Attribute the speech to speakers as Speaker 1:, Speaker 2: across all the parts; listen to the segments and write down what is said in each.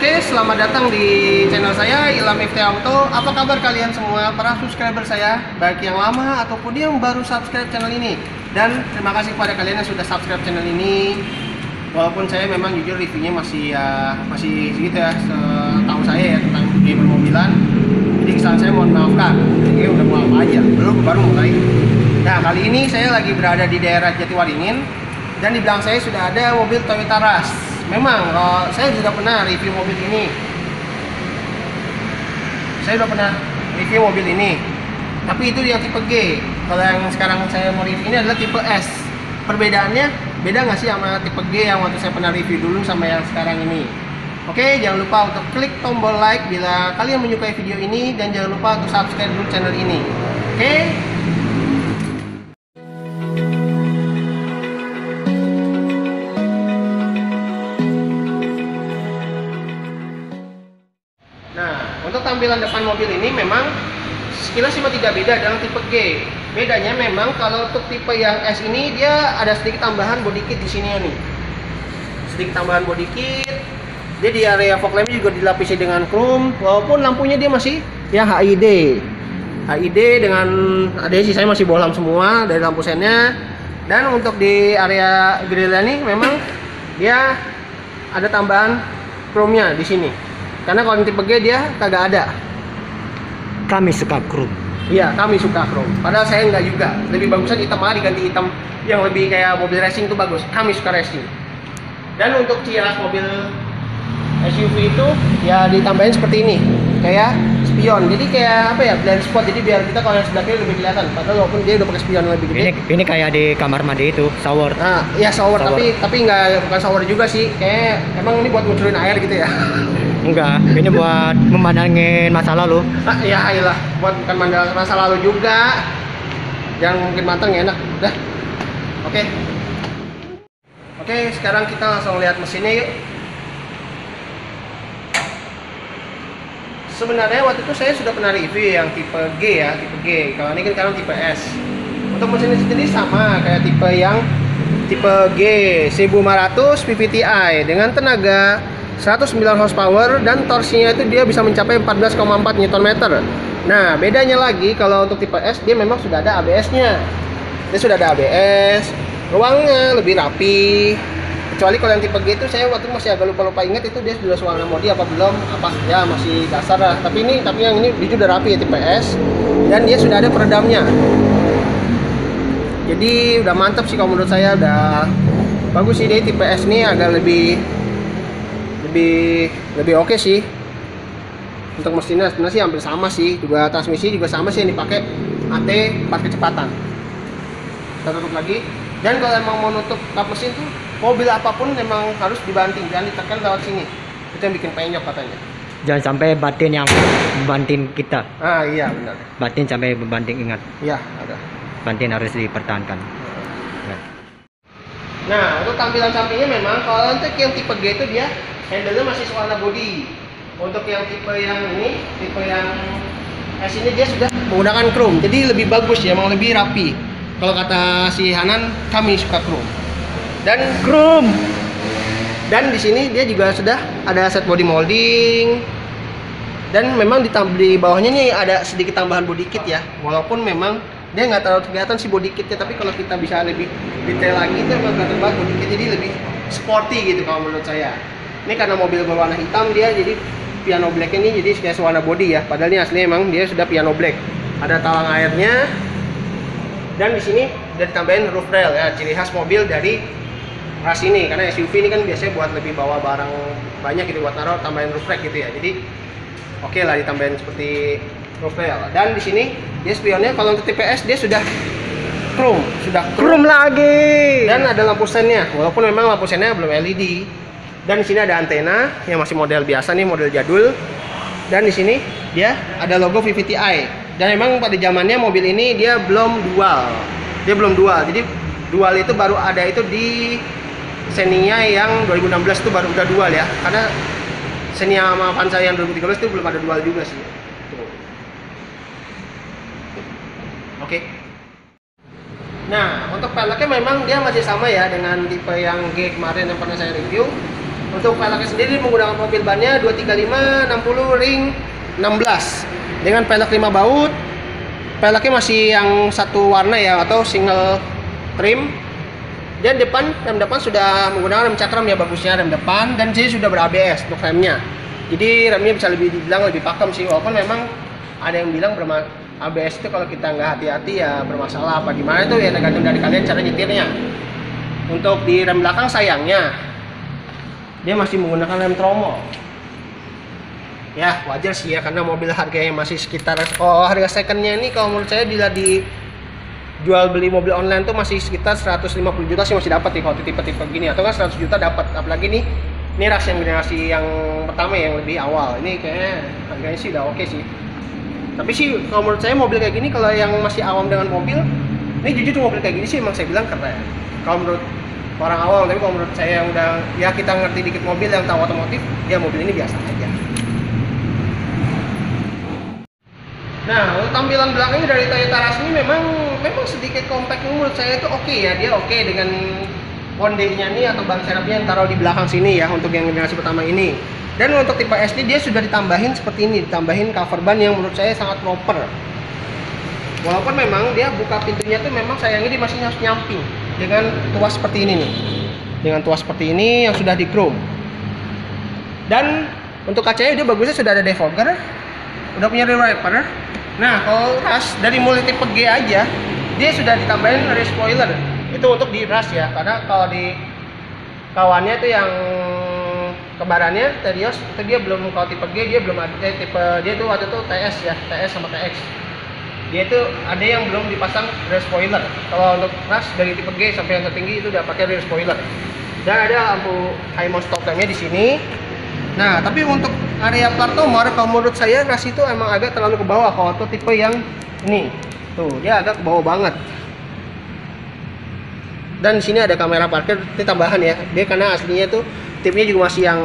Speaker 1: Oke, selamat datang di channel saya Ilham FT Auto. Apa kabar kalian semua para subscriber saya, baik yang lama ataupun yang baru subscribe channel ini. Dan terima kasih kepada kalian yang sudah subscribe channel ini. Walaupun saya memang jujur reviewnya masih segitu ya, setahu saya ya tentang game mobilan. Jadi kesalahan saya mohon maafkan. Jadi udah maaf aja, baru mulai. Nah, kali ini saya lagi berada di daerah Jatiwaringin dan di belakang saya sudah ada mobil Toyota Rush. Memang saya sudah pernah review mobil ini. Tapi itu yang tipe G. Kalau yang sekarang saya mau review ini adalah tipe S. Perbedaannya beda nggak sih sama tipe G yang waktu saya pernah review dulu sama yang sekarang ini? Oke, jangan lupa untuk klik tombol like bila kalian menyukai video ini, dan jangan lupa untuk subscribe dulu channel ini. Oke? Untuk tampilan depan mobil ini memang sekilas cuma tidak beda dengan tipe G. Bedanya memang kalau untuk tipe yang S ini dia ada sedikit tambahan body kit di sini nih. Sedikit tambahan body kit. Dia di area fog lamp juga dilapisi dengan chrome, walaupun lampunya dia masih ya HID. HID dengan ADC saya masih bohlam semua dari lampu sennya. Dan untuk di area grillnya nih memang dia ada tambahan chrome-nya di sini. Karena kalau tipe G dia kagak ada.
Speaker 2: Kami suka chrome.
Speaker 1: Iya, kami suka chrome. Padahal saya enggak juga. Lebih bagusan hitam aja, diganti hitam yang lebih kayak mobil racing itu bagus. Kami suka racing. Dan untuk ciri khas mobil SUV itu ya ditambahin seperti ini, kayak spion. Jadi kayak apa ya, blind spot. Jadi biar kita kalau yang sebelah kiri lebih kelihatan. Padahal walaupun dia udah pakai spion lebih gede.
Speaker 2: Ini kayak di kamar mandi itu, shower.
Speaker 1: Nah, iya shower. Tapi enggak, bukan shower juga sih. Kayak emang ini buat ngucurin air gitu ya.
Speaker 2: Enggak, ini buat memandangin masa lalu.
Speaker 1: Ya iyalah, buat bukan mandang masa lalu juga. Yang mungkin matang ya enak. Udah. Oke, sekarang kita langsung lihat mesinnya yuk. Sebenarnya waktu itu saya sudah pernah review yang tipe G ya, tipe G. Kalau ini kan sekarang tipe S. Untuk mesinnya sendiri sama kayak tipe G 1500 PVTi dengan tenaga 109 horsepower dan torsinya itu dia bisa mencapai 14,4 Nm. Nah, bedanya lagi kalau untuk tipe S dia memang sudah ada ABS-nya. Dia sudah ada ABS, ruangnya lebih rapi. Kecuali kalau yang tipe G itu saya waktu itu masih agak lupa ingat itu dia sudah warna modi apa belum, apa ya masih dasar lah. Tapi yang ini dia sudah rapi ya tipe S, dan dia sudah ada peredamnya. Jadi udah mantap sih kalau menurut saya, udah bagus sih. Dia tipe S ini agak lebih oke sih. Untuk mesinnya sebenarnya sih hampir sama sih, juga transmisi juga sama sih yang dipakai AT 4 kecepatan. Kita tutup lagi. Dan kalau emang mau nutup kap mesin tuh mobil apapun memang harus dibanting, jangan ditekan lewat sini. Itu yang bikin penyok katanya.
Speaker 2: Jangan sampai batin yang membanting kita.
Speaker 1: Ah iya benar.
Speaker 2: Batin sampai membanting, ingat.
Speaker 1: Iya ada.
Speaker 2: Batin harus dipertahankan.
Speaker 1: Nah, untuk tampilan sampingnya memang kalau untuk yang tipe G itu dia handle-nya masih warna body. Untuk yang tipe yang ini, tipe yang S ini dia sudah menggunakan chrome. Jadi lebih bagus ya, emang lebih rapi. Kalau kata si Hanan, kami suka chrome. Dan
Speaker 2: Chrome.
Speaker 1: Dan di sini dia juga sudah ada set body molding. Dan memang di bawahnya nih ada sedikit tambahan body kit ya. Walaupun memang dia nggak terlalu kelihatan si body kitnya, tapi kalau kita bisa lebih detail lagi itu emang kelihatan banget body kit, jadi lebih sporty gitu kalau menurut saya. Ini karena mobil berwarna hitam dia jadi piano black ini jadi kayak warna body ya. Padahal ini aslinya emang dia sudah piano black. Ada talang airnya. Dan di sini udah ditambahin roof rail ya, ciri khas mobil dari Rush ini. Karena SUV ini kan biasanya buat lebih bawa barang banyak gitu, buat naruh tambahin roof rack gitu ya. Jadi oke lah ditambahin seperti roof rail. Dan di sini dia spionnya kalau untuk tipe S dia sudah chrome
Speaker 2: lagi.
Speaker 1: Dan ada lampu sennya, walaupun memang lampu sennya belum LED. Dan di sini ada antena yang masih model biasa nih, model jadul. Dan di sini dia ada logo VVTi. Dan memang pada zamannya mobil ini dia belum dual. Jadi dual itu baru ada itu di Xenia yang 2016 itu baru udah dual ya. Karena Xenia sama Avanza yang 2013 itu belum ada dual juga sih. Oke. Nah, untuk peleknya memang dia masih sama ya dengan tipe yang G kemarin yang pernah saya review. Untuk peleknya sendiri menggunakan profil bannya 235 60 ring 16 dengan pelek 5 baut. Peleknya masih yang satu warna ya, atau single trim. Dan rem depan sudah menggunakan rem cakram ya, bagusnya rem depan, dan sini sudah ber-ABS untuk remnya. Jadi remnya bisa dibilang lebih pakem sih, walaupun memang ada yang bilang ABS itu kalau kita nggak hati-hati ya bermasalah apa gimana, itu ya tergantung dari kalian cara nyetirnya. Untuk di rem belakang sayangnya dia masih menggunakan rem tromol. Ya wajar sih ya, karena mobil harganya masih sekitar, harga secondnya ini kalau menurut saya bila di jual beli mobil online tuh masih sekitar 150 juta sih masih dapat nih kalau tipe-tipe gini, atau kan 100 juta dapat. Apalagi nih ini ras yang generasi yang pertama yang lebih awal, ini kayaknya harganya sih udah oke sih. Tapi sih kalau menurut saya mobil kayak gini, kalau yang masih awam dengan mobil, ini jujur tuh mobil kayak gini sih emang saya bilang keren kalau menurut orang awam. Tapi kalau menurut saya yang udah ya kita ngerti dikit mobil, yang tahu otomotif, ya mobil ini biasa aja. Nah, untuk tampilan belakangnya dari Toyota Rush ini memang sedikit compact, menurut saya itu oke ya. Dia oke dengan pondenya nih atau ban serepnya yang taruh di belakang sini ya untuk yang generasi pertama ini. Dan untuk tipe S ini dia sudah ditambahin seperti ini, ditambahin cover ban yang menurut saya sangat proper. Walaupun memang dia buka pintunya tuh memang sayangnya dia masih harus nyamping dengan tuas seperti ini nih. Dengan tuas seperti ini yang sudah di chrome. Dan untuk kacanya dia bagusnya sudah ada defogger, udah punya rear wiper. Nah, kalau Rush dari mulai tipe G aja dia sudah ditambahin rear spoiler. Itu untuk di Rush ya, karena kalau di kawannya itu yang kembarannya Terios itu dia belum, kalau tipe G dia belum ada, tipe dia itu waktu itu TS ya, TS sama TX. Dia itu ada yang belum dipasang rear spoiler. Kalau untuk Rush dari tipe G sampai yang tertinggi itu udah pakai rear spoiler. Dan ada lampu high mount stop lamp-nya di sini. Nah, tapi untuk area plat nomor kalau menurut saya Rush itu emang agak terlalu ke bawah. Kalau tuh tipe yang ini, tuh dia agak ke bawah banget. Dan di sini ada kamera parkir, ini tambahan ya. Dia karena aslinya tuh tipnya juga masih yang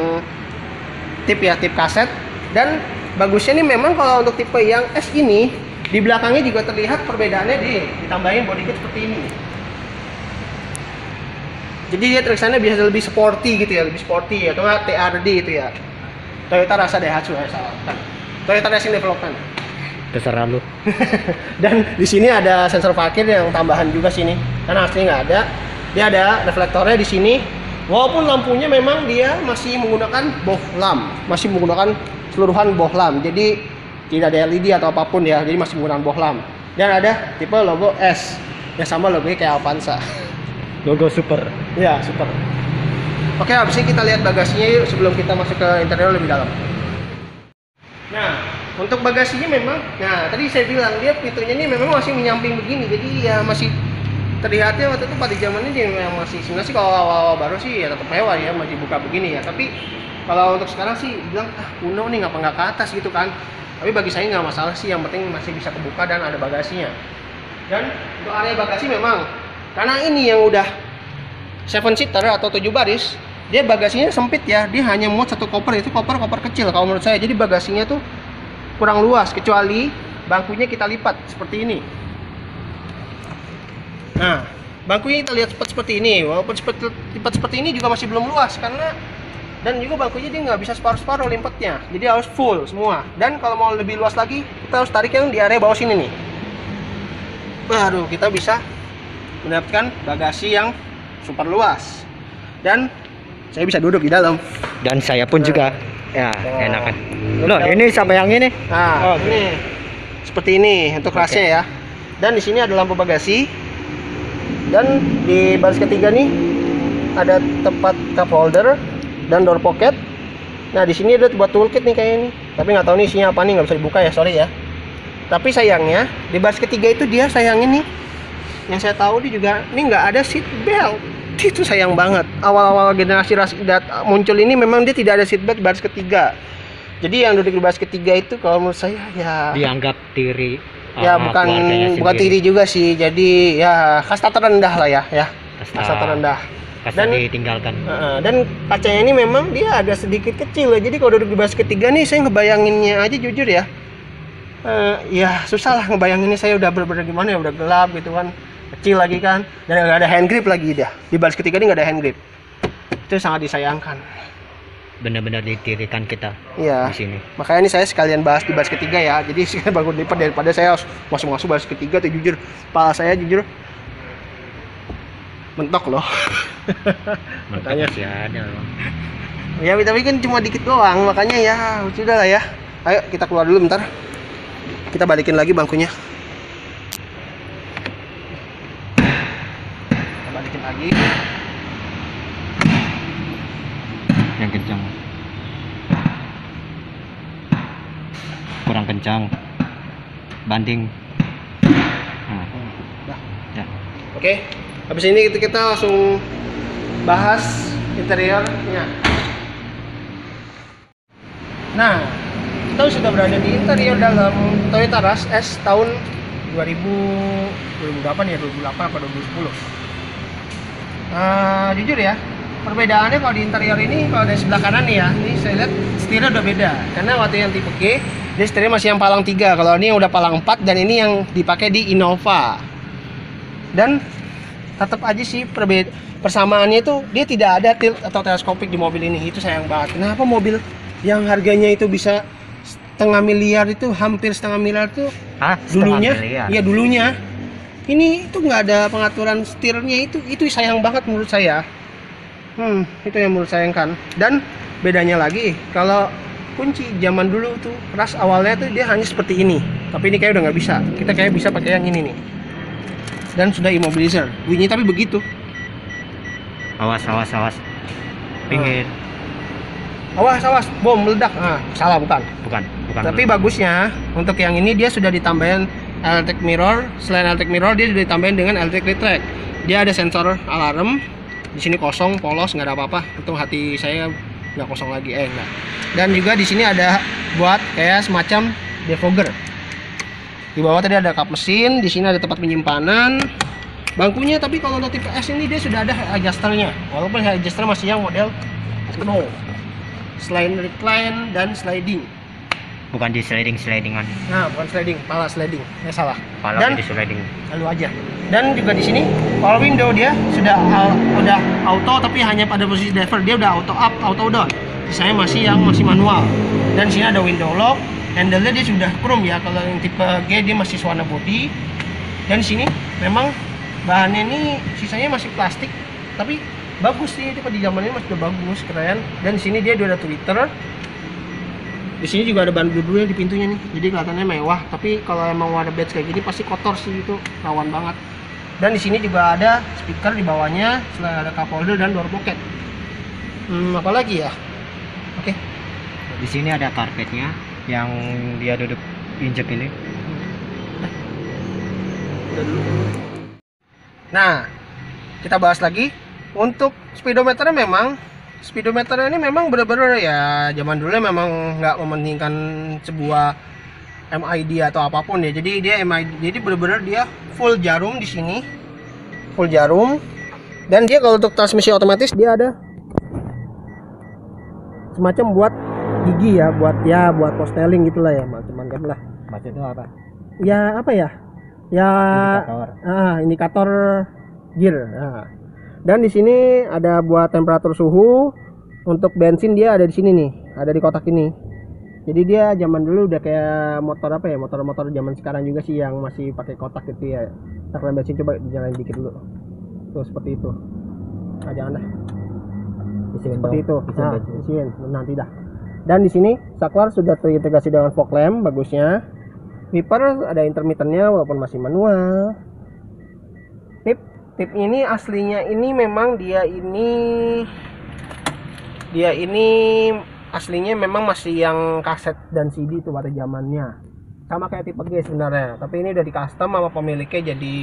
Speaker 1: tip ya, tip kaset. Dan bagusnya nih memang kalau untuk tipe yang S ini di belakangnya juga terlihat perbedaannya, ditambahin body kit seperti ini. Jadi dia terkesannya bisa lebih sporty gitu ya, lebih sporty ya, atau nggak TRD itu ya. Toyota Rasa Daihatsu ya, salah. Toyota Racing Development.
Speaker 2: Terserah lu.
Speaker 1: Dan di sini ada sensor parkir yang tambahan juga sini, karena aslinya nggak ada. Dia ada reflektornya di sini. Walaupun lampunya memang dia masih menggunakan bohlam, masih menggunakan keseluruhan bohlam. Jadi tidak ada LED atau apapun ya, jadi masih menggunakan bohlam. Dan ada tipe logo S, yang sama logonya kayak Avanza.
Speaker 2: Logo super.
Speaker 1: Ya, super. Oke, habis ini kita lihat bagasinya yuk sebelum kita masuk ke interior lebih dalam. Nah, untuk bagasinya memang, nah tadi saya bilang dia pintunya ini memang masih menyamping begini, jadi ya masih terlihatnya waktu itu pada zamannya dia memang masih, sebenarnya sih kalau awal-awal baru sih ya tetap mewah ya, masih buka begini ya. Tapi kalau untuk sekarang sih bilang kuno nih, ngapa nggak ke atas gitu kan. Tapi bagi saya nggak masalah sih, yang penting masih bisa kebuka dan ada bagasinya. Dan untuk area bagasi memang karena ini yang udah 7 seater atau 7 baris, dia bagasinya sempit ya, dia hanya muat satu koper, itu koper kecil kalau menurut saya. Jadi bagasinya tuh kurang luas, kecuali bangkunya kita lipat seperti ini. Nah, bangkunya kita lihat seperti ini, walaupun lipat seperti ini juga masih belum luas, karena dan juga bangkunya dia nggak bisa separuh-separuh limpetnya, jadi harus full semua. Dan kalau mau lebih luas lagi, kita harus tarik yang di area bawah sini nih, baru kita bisa mendapatkan bagasi yang super luas. Dan saya bisa duduk di dalam.
Speaker 2: Dan saya pun juga ya enakan. Loh, ini sampai yang ini.
Speaker 1: Nah, ini seperti ini untuk rasnya ya. Dan di sini ada lampu bagasi. Dan di baris ketiga nih ada tempat cup holder dan door pocket. Nah, di sini ada buat toolkit nih kayaknya nih. Tapi nggak tahu nih isinya apa nih, nggak bisa dibuka ya, sorry ya. Tapi sayangnya di baris ketiga itu dia sayangnya nih, yang saya tahu dia juga ini nggak ada seat belt. Itu sayang banget. Awal-awal generasi muncul ini memang dia tidak ada seat belt baris ketiga. Jadi yang duduk di baris ketiga itu kalau menurut saya ya
Speaker 2: dianggap tiri.
Speaker 1: Ya bukan tiri juga sih. Jadi ya kasta terendah lah ya. Kasta terendah.
Speaker 2: Dan ditinggalkan.
Speaker 1: Dan kacanya ini memang dia agak sedikit kecil ya. Jadi kalau duduk di baris ketiga nih saya ngebayanginnya aja jujur ya. Ya susah lah ngebayanginnya, saya udah bener-bener gimana ya, udah gelap gitu kan, kecil lagi kan, dan nggak ada hand grip lagi dia. Di baris ketiga ini nggak ada hand grip. Itu sangat disayangkan.
Speaker 2: benar-benar ditirikan kita
Speaker 1: Iya.
Speaker 2: di sini.
Speaker 1: Makanya ini saya sekalian bahas di baris ketiga ya. Jadi sekalian bangun lipat daripada saya harus masuk baris ketiga tuh, jujur kepala saya jujur mentok loh.
Speaker 2: Makanya sih ada loh.
Speaker 1: Ya tapi kan cuma dikit doang, makanya ya sudah lah ya. Ayo kita keluar dulu bentar. Kita balikin lagi bangkunya. Kita balikin lagi.
Speaker 2: Yang kencang. Kurang kencang. Banding. Nah,
Speaker 1: Dah.
Speaker 2: ya.
Speaker 1: Oke. Habis ini kita langsung bahas interiornya. Nah, kita sudah berada di interior dalam Toyota Rush S tahun 2008 ya, 2008 atau 2010. Jujur ya, perbedaannya kalau di interior ini, kalau dari sebelah kanan nih ya, ini saya lihat setirnya udah beda. Karena waktu yang tipe G, dia setirnya masih yang palang 3. Kalau ini yang udah palang 4 dan ini yang dipakai di Innova. Dan tetap aja sih persamaannya itu dia tidak ada tilt atau teleskopik di mobil ini. Itu sayang banget. Kenapa mobil yang harganya itu bisa setengah miliar itu, hampir setengah miliar itu dulunya, iya dulunya ini itu nggak ada pengaturan setirnya, itu sayang banget menurut saya. Itu yang menurut sayangkan. Dan bedanya lagi, kalau kunci zaman dulu tuh Rush awalnya tuh dia hanya seperti ini, tapi ini kayak udah nggak bisa. Kita kayak bisa pakai yang ini nih, dan sudah immobilizer bunyi tapi begitu.
Speaker 2: Awas. Pinggir.
Speaker 1: Awas, bom meledak. Salah, bukan. Tapi bagusnya untuk yang ini dia sudah ditambahin electric mirror. Selain electric mirror, dia sudah ditambahin dengan electric retract. Dia ada sensor alarm. Di sini kosong, polos, nggak ada apa-apa. Untung hati saya nggak kosong lagi. Enggak. Dan juga di sini ada buat kayak semacam defogger. Di bawah tadi ada kap mesin. Di sini ada tempat penyimpanan. Bangkunya, tapi kalau untuk tipe S ini dia sudah ada adjusternya. Walaupun adjuster masih yang model Snow. Selain recline dan sliding.
Speaker 2: Bukan di slidingan.
Speaker 1: Nah, bukan sliding, pala sliding. Salah.
Speaker 2: Pala
Speaker 1: Dan
Speaker 2: di sliding.
Speaker 1: lalu aja. Dan juga di sini power window dia sudah auto, tapi hanya pada posisi driver. Dia udah auto up, auto down. Saya masih manual. Dan sini ada window lock. Handle-nya dia sudah chrome ya. Kalau yang tipe G dia masih warna body. Dan di sini memang bahannya ini sisanya masih plastik, tapi bagus sih, itu di zaman ini masih udah bagus, keren. Dan di sini dia udah ada Twitter. Di sini juga ada ban blue-nya di pintunya nih, jadi kelihatannya mewah. Tapi kalau emang ada badge kayak gini pasti kotor sih, itu rawan banget. Dan di sini juga ada speaker di bawahnya, selain ada cup holder dan door pocket. Apa lagi ya? Oke.
Speaker 2: Di sini ada karpetnya yang dia duduk injek ini.
Speaker 1: Nah, kita bahas lagi untuk speedometernya. Speedometernya ini memang benar-benar ya zaman dulu memang nggak mementingkan sebuah MID atau apapun ya. Jadi dia MID, jadi benar-benar dia full jarum di sini, full jarum. Dan dia kalau untuk transmisi otomatis dia ada semacam buat gigi ya, buat posteling gitulah ya, macam-macam lah.
Speaker 2: Maksudnya apa?
Speaker 1: Ya apa ya? Ya
Speaker 2: Indikator.
Speaker 1: Indikator gear. Dan di sini ada buat temperatur suhu. Untuk bensin dia ada di sini nih, ada di kotak ini. Jadi dia zaman dulu udah kayak motor apa ya, motor-motor zaman sekarang juga sih yang masih pakai kotak gitu ya. Takaran bensin coba dijalanin dikit dulu. Tuh seperti itu. Jangan dah. Seperti itu. Isiin nanti dah. Dan di sini saklar sudah terintegrasi dengan fog lamp, bagusnya. Wiper ada intermittennya walaupun masih manual. Tip ini aslinya ini memang dia ini aslinya memang masih yang kaset dan CD itu pada zamannya. Sama kayak tipe G sebenarnya, tapi ini udah di custom sama pemiliknya jadi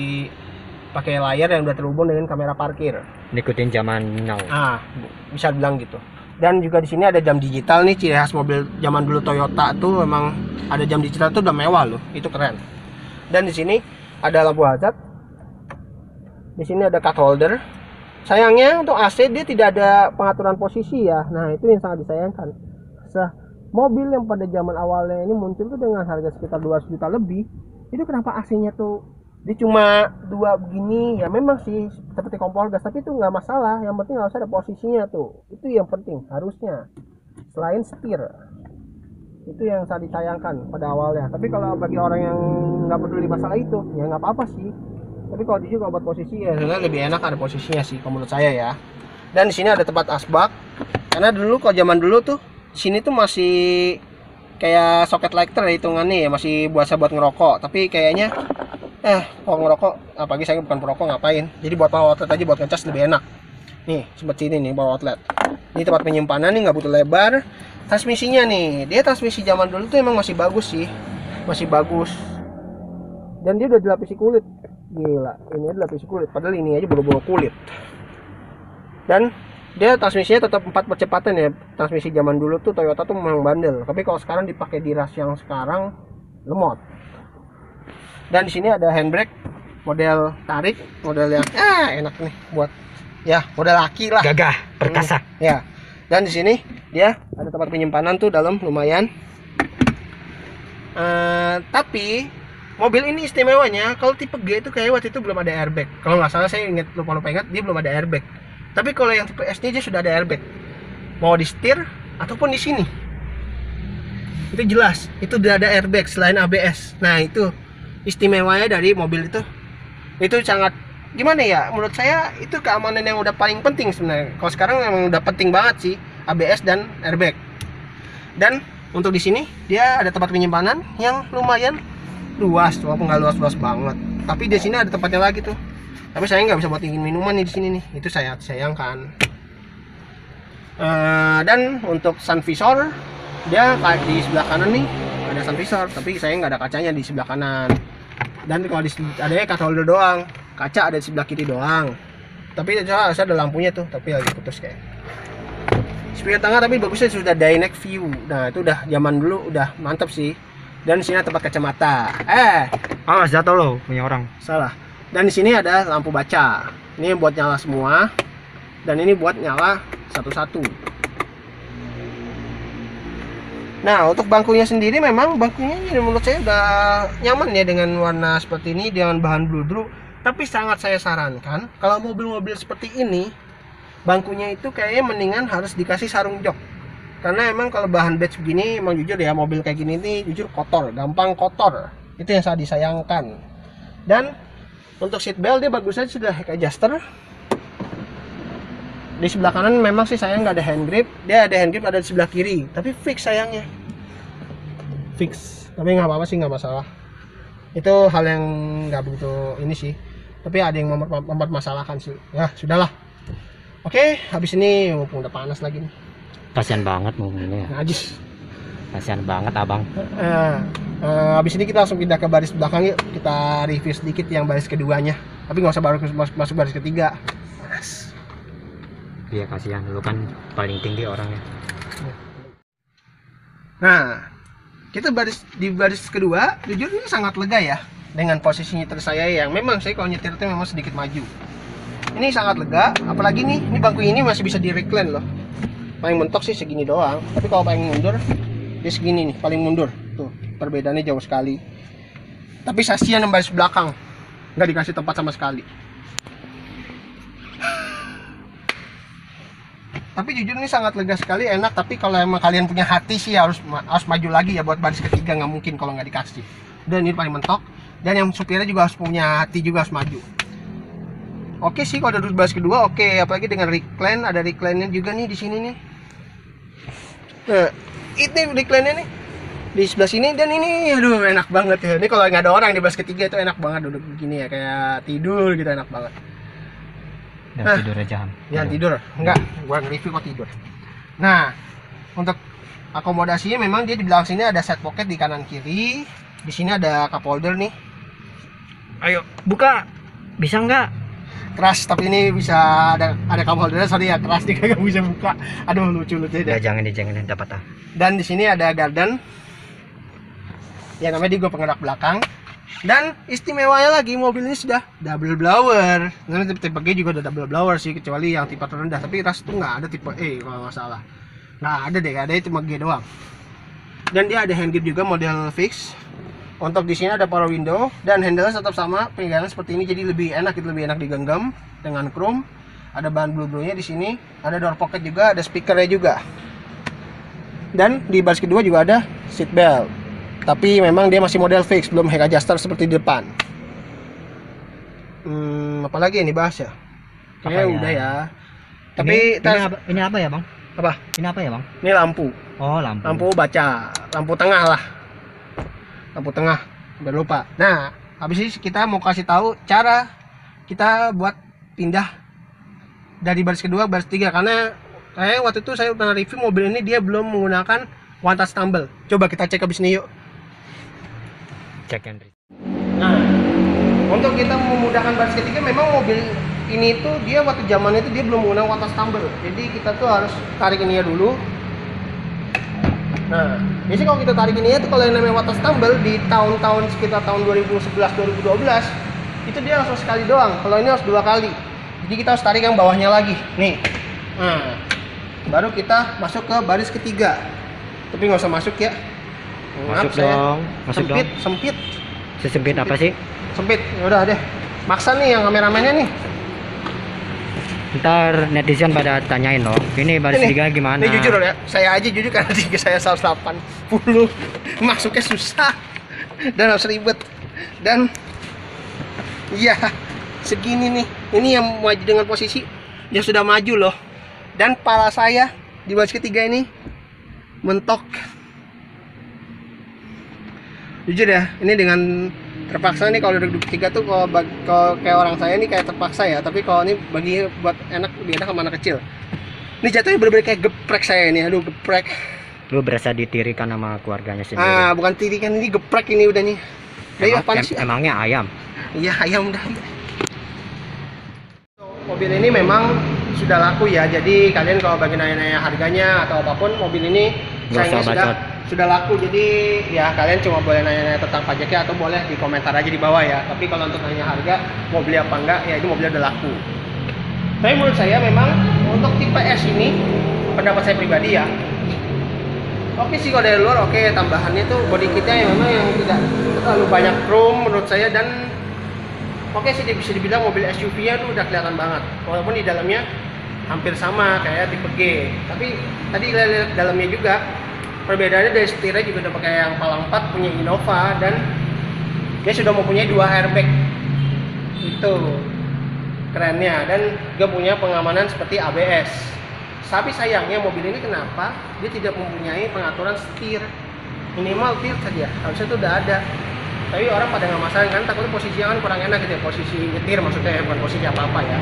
Speaker 1: pakai layar yang udah terhubung dengan kamera parkir.
Speaker 2: Ngikutin zaman now.
Speaker 1: Bisa bilang gitu. Dan juga di sini ada jam digital nih, ciri khas mobil zaman dulu Toyota tuh memang ada jam digital tuh udah mewah loh, itu keren. Dan di sini ada lampu hazard. Di sini ada cup holder. Sayangnya untuk AC dia tidak ada pengaturan posisi ya. Nah, itu yang sangat disayangkan. Mobil yang pada zaman awalnya ini muncul tuh dengan harga sekitar 200 juta lebih, itu kenapa AC-nya tuh dia cuma dua begini? Ya memang sih seperti kompor gas, tapi itu nggak masalah. Yang penting harus ada posisinya tuh. Itu yang penting harusnya. selain setir. Itu yang saya disayangkan pada awalnya. Tapi kalau bagi orang yang nggak peduli masalah itu, ya nggak apa-apa sih. Tapi kalau jujur kalau buat posisi ya sebenarnya lebih enak ada posisinya sih, kalau menurut saya ya. Dan di sini ada tempat asbak. Karena dulu kalau zaman dulu tuh di sini tuh masih kayak soket lighter hitungannya ya, masih buat ngerokok. Tapi kayaknya kalau ngerokok, apalagi saya bukan perokok, ngapain? Jadi buat power outlet aja, buat ngecas lebih enak. Nih seperti ini nih power outlet. Ini tempat penyimpanan nih, nggak butuh lebar. Transmisinya nih, dia transmisi zaman dulu tuh emang masih bagus sih, masih bagus. Dan dia udah dilapisi kulit, gila. Ini dilapisi kulit, padahal ini aja bulu-bulu kulit. Dan dia transmisinya tetap 4 percepatan ya. Transmisi zaman dulu tuh Toyota tuh memang bandel, tapi kalau sekarang dipakai di ras yang sekarang lemot. Dan di sini ada handbrake model tarik, model yang enak nih buat ya model laki lah,
Speaker 2: gagah, perkasa.
Speaker 1: Ya. Dan di sini dia ada tempat penyimpanan tuh dalam lumayan. Tapi mobil ini istimewanya kalau tipe G itu kayak waktu itu belum ada airbag. Kalau nggak salah saya lupa ingat dia belum ada airbag. Tapi kalau yang tipe S nya aja sudah ada airbag. Mau di setir ataupun di sini. Itu jelas, itu udah ada airbag selain ABS. Nah, itu istimewanya dari mobil itu. Itu sangat gimana ya? Menurut saya itu keamanan yang udah paling penting sebenarnya. Kalau sekarang memang udah penting banget sih ABS dan airbag. Dan untuk di sini dia ada tempat penyimpanan yang lumayan luas, walaupun nggak luas-luas banget. Tapi di sini ada tempatnya lagi tuh. Tapi saya nggak bisa buat ingin minuman nih di sini nih. Itu saya sayangkan. Dan untuk sun visor dia di sebelah kanan nih ada sun visor, tapi saya nggak ada kacanya di sebelah kanan. Dan kalau di adanya cup holder doang, kaca ada di sebelah kiri doang. Tapi saya ada lampunya tuh, tapi lagi putus kayak. Spion tengah tapi bagusnya sudah dynamic view. Nah itu udah zaman dulu udah mantap sih. Dan di sini ada tempat kacamata.
Speaker 2: Awas jatuh loh punya orang.
Speaker 1: Salah. Dan di sini ada lampu baca. Ini buat nyala semua. Dan ini buat nyala satu-satu. Nah untuk bangkunya sendiri memang bangkunya menurut saya udah nyaman ya dengan warna seperti ini dengan bahan bludru. Tapi sangat saya sarankan kalau mobil-mobil seperti ini bangkunya itu kayaknya mendingan harus dikasih sarung jok. Karena emang kalau bahan batch begini emang jujur ya mobil kayak gini nih jujur kotor, gampang kotor. Itu yang saya disayangkan. Dan untuk seat belt dia bagusnya sudah head adjuster. Di sebelah kanan memang sih saya nggak ada hand grip, dia ada hand grip ada di sebelah kiri, tapi fix sayangnya. Fix. Tapi nggak apa-apa sih, nggak masalah. Itu hal yang nggak begitu ini sih. Tapi ada yang mempermasalahkan sih. Ya sudahlah. Oke, habis ini mumpung udah panas lagi nih.
Speaker 2: Kasian banget mobilnya.
Speaker 1: Najis.
Speaker 2: Kasian banget abang.
Speaker 1: Habis ini kita langsung pindah ke baris belakang yuk. Kita review sedikit yang baris keduanya. Tapi nggak usah baru masuk baris ketiga. Panas.
Speaker 2: Iya kasihan, lu kan paling tinggi orangnya.
Speaker 1: Nah, kita di baris kedua, jujur ini sangat lega ya. Dengan posisi nyetir saya yang memang saya kalau nyetir itu memang sedikit maju. Ini sangat lega, apalagi nih, ini bangku ini masih bisa di recline loh. Paling mentok sih segini doang, tapi kalau paling mundur, dia segini nih, paling mundur. Tuh, perbedaannya jauh sekali. Tapi sasian yang baris belakang, nggak dikasih tempat sama sekali. Tapi jujur ini sangat lega sekali, enak. Tapi kalau emang kalian punya hati sih harus maju lagi ya buat baris ketiga, nggak mungkin kalau nggak dikasih. Dan ini paling mentok. Dan yang supirnya juga harus punya hati juga, harus maju. Oke sih kalau udah baris kedua oke, apalagi dengan recline, ada recline-nya juga nih di sini nih. Nah, ini recline-nya nih di sebelah sini, dan ini aduh enak banget ya. Ini kalau nggak ada orang di baris ketiga itu enak banget duduk begini ya, kayak tidur gitu, enak banget.
Speaker 2: Nah, tidur aja.
Speaker 1: Jangan tidur. Enggak, gua nge-review kok tidur. Nah, untuk akomodasinya memang dia di belakang sini ada side pocket di kanan kiri. Di sini ada cup holder nih.
Speaker 2: Ayo, buka. Bisa nggak?
Speaker 1: Keras, tapi ini bisa ada cup holdernya. Sorry ya, keras nih kagak bisa buka. Aduh, lucu deh.
Speaker 2: Ya, jangan dapat ah.
Speaker 1: Dan di sini ada garden. Ya namanya di gua penggerak belakang. Dan istimewanya lagi mobil ini sudah double blower. Nah, tipe G juga ada double blower sih, kecuali yang tipe terendah. Tapi ras itu nggak ada tipe E kalau nggak salah. Nggak ada deh, ada cuma G doang. Dan dia ada hand grip juga model fix. Untuk di sini ada power window dan handle tetap sama, pegangan seperti ini, jadi lebih enak digenggam dengan chrome. Ada bahan blue-nya di sini, ada door pocket juga, ada speakernya juga. Dan di baris kedua juga ada seat belt. Tapi memang dia masih model fix, belum head adjuster seperti di depan. Apalagi yang dibahas ya? Kayaknya udah ya. Tapi
Speaker 2: ini apa ya, Bang?
Speaker 1: Apa?
Speaker 2: Ini apa ya, Bang?
Speaker 1: Ini lampu.
Speaker 2: Oh, lampu.
Speaker 1: Lampu baca, lampu tengah lah. Lampu tengah. Udah lupa. Nah, habis ini kita mau kasih tahu cara kita buat pindah dari baris kedua ke baris tiga, karena waktu itu saya pernah review mobil ini dia belum menggunakan one touch tumble. Coba kita cek habis ini yuk.
Speaker 2: Cek and read.
Speaker 1: Nah, untuk kita memudahkan baris ketiga, memang mobil ini tuh dia waktu zaman itu dia belum menggunakan one touch tumble. Jadi kita tuh harus tarik ini ya dulu. Nah, biasanya kalau kita tarik ini ya tuh, kalau yang namanya one touch tumble di tahun-tahun sekitar tahun 2011-2012 itu dia langsung sekali doang. Kalau ini harus 2 kali. Jadi kita harus tarik yang bawahnya lagi. Nih. Nah, baru kita masuk ke baris ketiga. Tapi nggak usah masuk ya.
Speaker 2: Masuk dong. Masuk
Speaker 1: sempit,
Speaker 2: dong.
Speaker 1: sempit.
Speaker 2: Sesempit apa sih?
Speaker 1: Sempit. Ya udah deh. Maksa nih yang kameramennya nih.
Speaker 2: Ntar netizen pada tanyain loh, ini baris tiga gimana?
Speaker 1: Ini jujur loh ya, saya aja jujur karena tinggi saya 180, masuknya susah dan harus ribet. Dan iya, segini nih, ini yang maju dengan posisi yang sudah maju loh. Dan pala saya di baris ketiga ini mentok. Jujur ya, ini dengan terpaksa nih kalau duduk tiga tuh, kalau kayak orang saya nih kayak terpaksa ya, tapi kalau ini bagi buat enak, lebih enak sama anak kecil. Ini jatuhnya bener-bener kayak geprek saya ini, aduh geprek.
Speaker 2: Lu berasa ditirikan sama keluarganya sendiri.
Speaker 1: Bukan tirikan, ini geprek ini udah nih.
Speaker 2: Emangnya ayam?
Speaker 1: Iya ayam dah. Mobil ini memang sudah laku ya, jadi kalian kalau bagi nanya-nanya harganya atau apapun, mobil ini sayangnya sudah laku. Jadi ya kalian cuma boleh nanya-nanya tentang pajaknya atau boleh di komentar aja di bawah ya. Tapi kalau untuk nanya harga mau beli apa enggak, ya itu mobilnya udah laku. Tapi menurut saya memang untuk tipe S ini, pendapat saya pribadi ya, oke sih kalau dari luar oke, tambahannya tuh body kitnya yang memang yang tidak terlalu banyak chrome menurut saya, dan oke sih bisa dibilang mobil SUV-nya tuh udah kelihatan banget. Walaupun di dalamnya hampir sama kayak tipe G, tapi tadi lihat dalamnya juga perbedaannya dari setirnya juga udah pakai yang palang 4 punya Innova, dan dia sudah mempunyai 2 airbag. Itu kerennya, dan juga punya pengamanan seperti ABS. Tapi sayangnya mobil ini kenapa dia tidak mempunyai pengaturan setir, minimal tilt saja, harusnya itu udah ada. Tapi orang pada nggak masalah kan, takutnya posisinya kan kurang enak gitu ya, posisi nyetir maksudnya, bukan posisi apa-apa ya.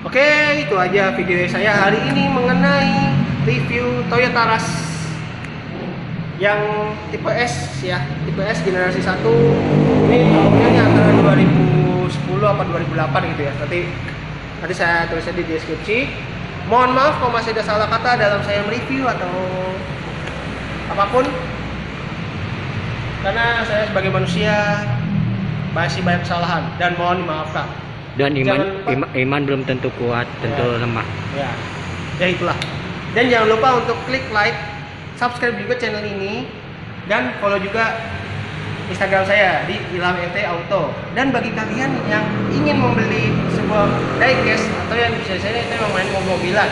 Speaker 1: Oke, itu aja video saya hari ini mengenai review Toyota Rush yang tipe S ya, tipe S generasi 1. Ini tahunnya antara 2010 apa 2008 gitu ya. Nanti saya tulisnya di deskripsi. Mohon maaf kalau masih ada salah kata dalam saya mereview atau apapun, karena saya sebagai manusia masih banyak kesalahan dan mohon dimaafkan.
Speaker 2: Dan iman belum tentu kuat, tentu lemah.
Speaker 1: Ya itulah. Dan jangan lupa untuk klik like, subscribe juga channel ini, dan follow juga Instagram saya di Ilham ET Auto. Dan bagi kalian yang ingin membeli sebuah diecast atau yang bisa saya memang main mobil-mobilan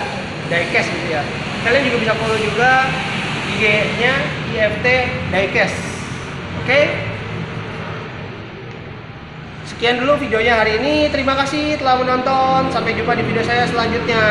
Speaker 1: diecast gitu ya, kalian juga bisa follow juga IG-nya IFT Diecast. Oke? Sekian dulu videonya hari ini. Terima kasih telah menonton. Sampai jumpa di video saya selanjutnya.